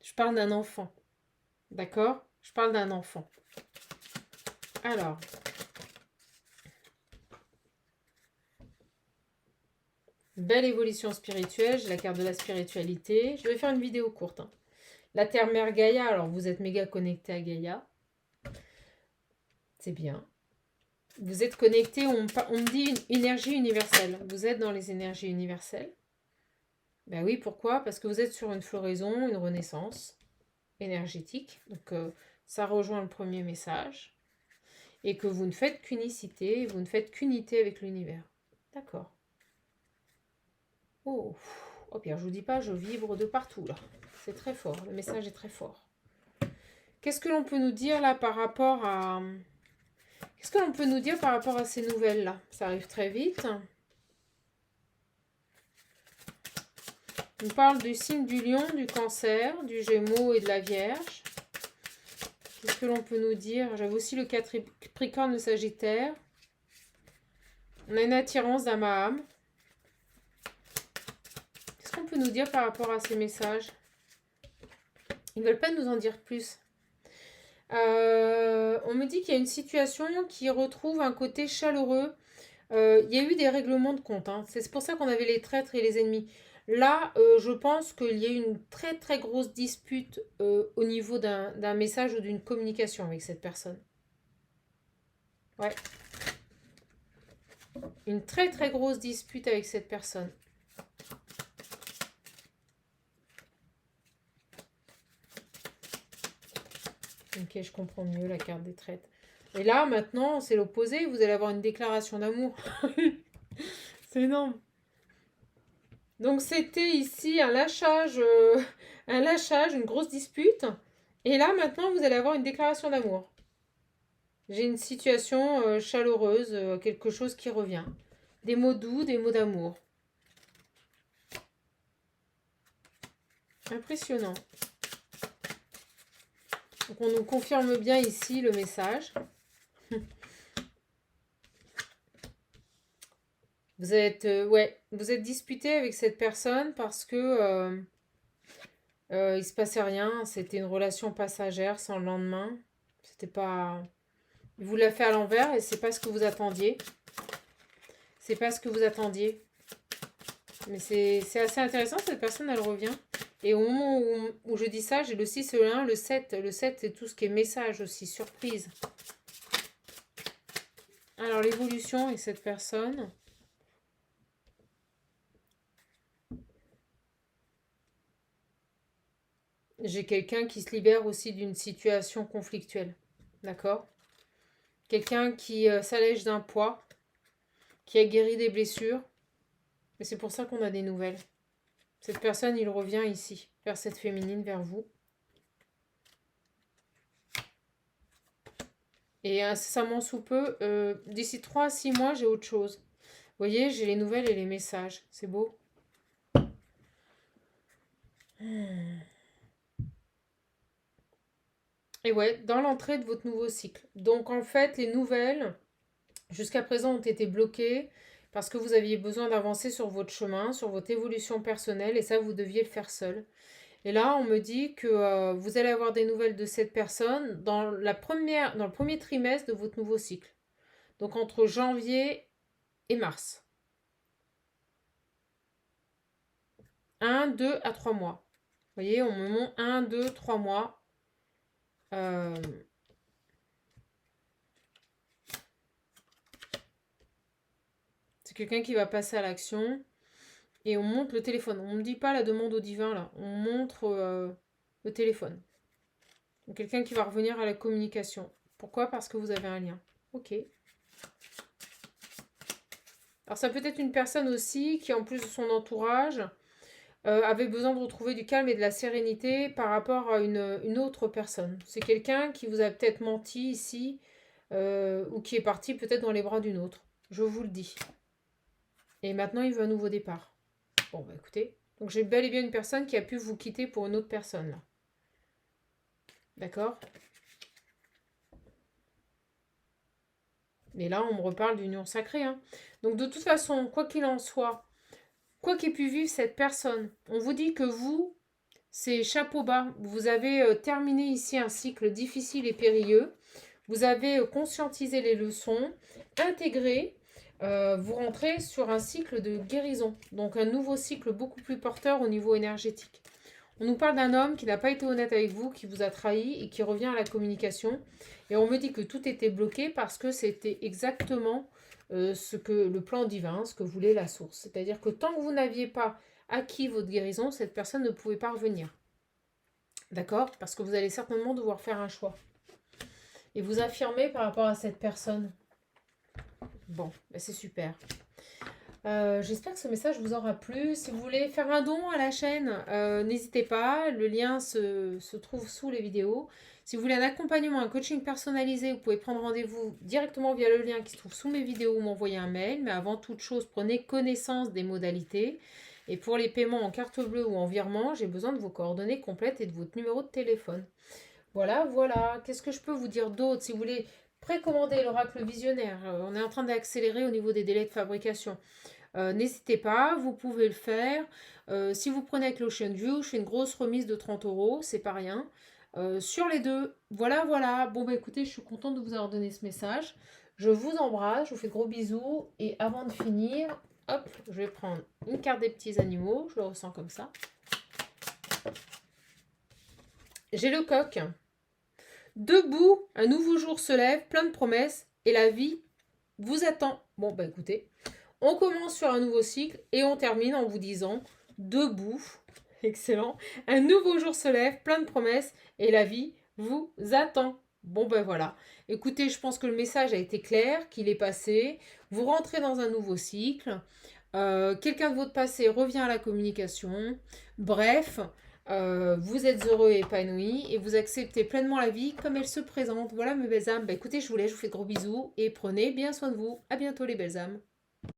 Je parle d'un enfant. D'accord ? Je parle d'un enfant. Alors. Belle évolution spirituelle, j'ai la carte de la spiritualité. Je vais faire une vidéo courte. Hein. La Terre-Mère Gaïa, alors vous êtes méga connecté à Gaïa. C'est bien. Vous êtes connecté, on me dit une énergie universelle. Vous êtes dans les énergies universelles. Ben oui, pourquoi? Parce que vous êtes sur une floraison, une renaissance énergétique. Donc ça rejoint le premier message. Et que vous ne faites qu'unicité, vous ne faites qu'unité avec l'univers. D'accord. Oh, Pierre, je vous dis pas, je vibre de partout là. C'est très fort, le message est très fort. Qu'est-ce que l'on peut nous dire là par rapport à... Qu'est-ce que l'on peut nous dire par rapport à ces nouvelles-là? Ça arrive très vite. On parle du signe du lion, du cancer, du gémeaux et de la vierge. Qu'est-ce que l'on peut nous dire? J'avais aussi le capricorne, le sagittaire. On a une attirance d'âme à âme. Qu'est-ce qu'on peut nous dire par rapport à ces messages? Ils ne veulent pas nous en dire plus. On me dit qu'il y a une situation qui retrouve un côté chaleureux. Il y a eu des règlements de compte. Hein. C'est pour ça qu'on avait les traîtres et les ennemis. Là, je pense qu'il y a eu une très très grosse dispute au niveau d'un message ou d'une communication avec cette personne. Ouais. Une très très grosse dispute avec cette personne. Ok, je comprends mieux la carte des traîtres. Et là, maintenant, c'est l'opposé. Vous allez avoir une déclaration d'amour. C'est énorme. Donc, c'était ici un lâchage, une grosse dispute. Et là, maintenant, vous allez avoir une déclaration d'amour. J'ai une situation chaleureuse, quelque chose qui revient. Des mots doux, des mots d'amour. Impressionnant. Donc, on nous confirme bien ici le message. Vous êtes, vous êtes disputé avec cette personne parce que il se passait rien. C'était une relation passagère sans le lendemain. C'était pas, il vous l'a fait à l'envers et c'est pas ce que vous attendiez. C'est pas ce que vous attendiez. Mais c'est assez intéressant. Cette personne, elle revient. Et au moment où je dis ça, j'ai le 6, le 1, le 7. Le 7, c'est tout ce qui est message aussi, surprise. Alors, l'évolution avec cette personne. J'ai quelqu'un qui se libère aussi d'une situation conflictuelle. D'accord? Quelqu'un qui s'allège d'un poids, qui a guéri des blessures. Et c'est pour ça qu'on a des nouvelles. Cette personne, il revient ici, vers cette féminine, vers vous. Et incessamment sous peu, d'ici 3 à 6 mois, j'ai autre chose. Vous voyez, j'ai les nouvelles et les messages. C'est beau. Et ouais, dans l'entrée de votre nouveau cycle. Donc en fait, les nouvelles, jusqu'à présent, ont été bloquées parce que vous aviez besoin d'avancer sur votre chemin, sur votre évolution personnelle, et ça, vous deviez le faire seul. Et là, on me dit que vous allez avoir des nouvelles de cette personne dans le premier trimestre de votre nouveau cycle. Donc entre janvier et mars. 1, 2 à 3 mois. Vous voyez, on me montre 1, 2, 3 mois. C'est quelqu'un qui va passer à l'action. Et on montre le téléphone. On ne me dit pas la demande au divin, là. On montre le téléphone. Donc quelqu'un qui va revenir à la communication. Pourquoi? Parce que vous avez un lien. Ok. Alors ça peut être une personne aussi qui, en plus de son entourage, avait besoin de retrouver du calme et de la sérénité par rapport à une autre personne. C'est quelqu'un qui vous a peut-être menti ici ou qui est parti peut-être dans les bras d'une autre. Je vous le dis. Et maintenant, il veut un nouveau départ. Bon, bah écoutez. Donc j'ai bel et bien une personne qui a pu vous quitter pour une autre personne. Là. D'accord? Mais là, on me reparle d'union sacrée. Hein. Donc de toute façon, quoi qu'il en soit, quoi qu'ait pu vivre cette personne, on vous dit que vous, c'est chapeau bas. Vous avez terminé ici un cycle difficile et périlleux. Vous avez conscientisé les leçons, intégré. Vous rentrez sur un cycle de guérison. Donc un nouveau cycle beaucoup plus porteur au niveau énergétique. On nous parle d'un homme qui n'a pas été honnête avec vous, qui vous a trahi et qui revient à la communication. Et on me dit que tout était bloqué parce que c'était exactement ce que le plan divin, ce que voulait la source. C'est-à-dire que tant que vous n'aviez pas acquis votre guérison, cette personne ne pouvait pas revenir. D'accord? Parce que vous allez certainement devoir faire un choix. Et vous affirmer par rapport à cette personne. Bon, ben c'est super. J'espère que ce message vous aura plu. Si vous voulez faire un don à la chaîne, n'hésitez pas. Le lien se trouve sous les vidéos. Si vous voulez un accompagnement, un coaching personnalisé, vous pouvez prendre rendez-vous directement via le lien qui se trouve sous mes vidéos ou m'envoyer un mail. Mais avant toute chose, prenez connaissance des modalités. Et pour les paiements en carte bleue ou en virement, j'ai besoin de vos coordonnées complètes et de votre numéro de téléphone. Voilà, voilà. Qu'est-ce que je peux vous dire d'autre? Si vous voulez précommander l'oracle visionnaire, on est en train d'accélérer au niveau des délais de fabrication. N'hésitez pas, vous pouvez le faire. Si vous prenez avec l'Ocean View, je fais une grosse remise de 30 euros, c'est pas rien. Sur les deux, voilà, voilà. Bon, bah écoutez, je suis contente de vous avoir donné ce message. Je vous embrasse, je vous fais gros bisous. Et avant de finir, hop, je vais prendre une carte des petits animaux. Je le ressens comme ça. J'ai le coq. Debout, un nouveau jour se lève, plein de promesses, et la vie vous attend. Bon, bah écoutez, on commence sur un nouveau cycle et on termine en vous disant debout, excellent, un nouveau jour se lève, plein de promesses, et la vie vous attend. Bon, ben voilà. Écoutez, je pense que le message a été clair, qu'il est passé. Vous rentrez dans un nouveau cycle. Quelqu'un de votre passé revient à la communication. Bref, vous êtes heureux et épanoui et vous acceptez pleinement la vie comme elle se présente. Voilà mes belles âmes. Bah, écoutez, je vous laisse, je vous fais de gros bisous et prenez bien soin de vous. À bientôt les belles âmes.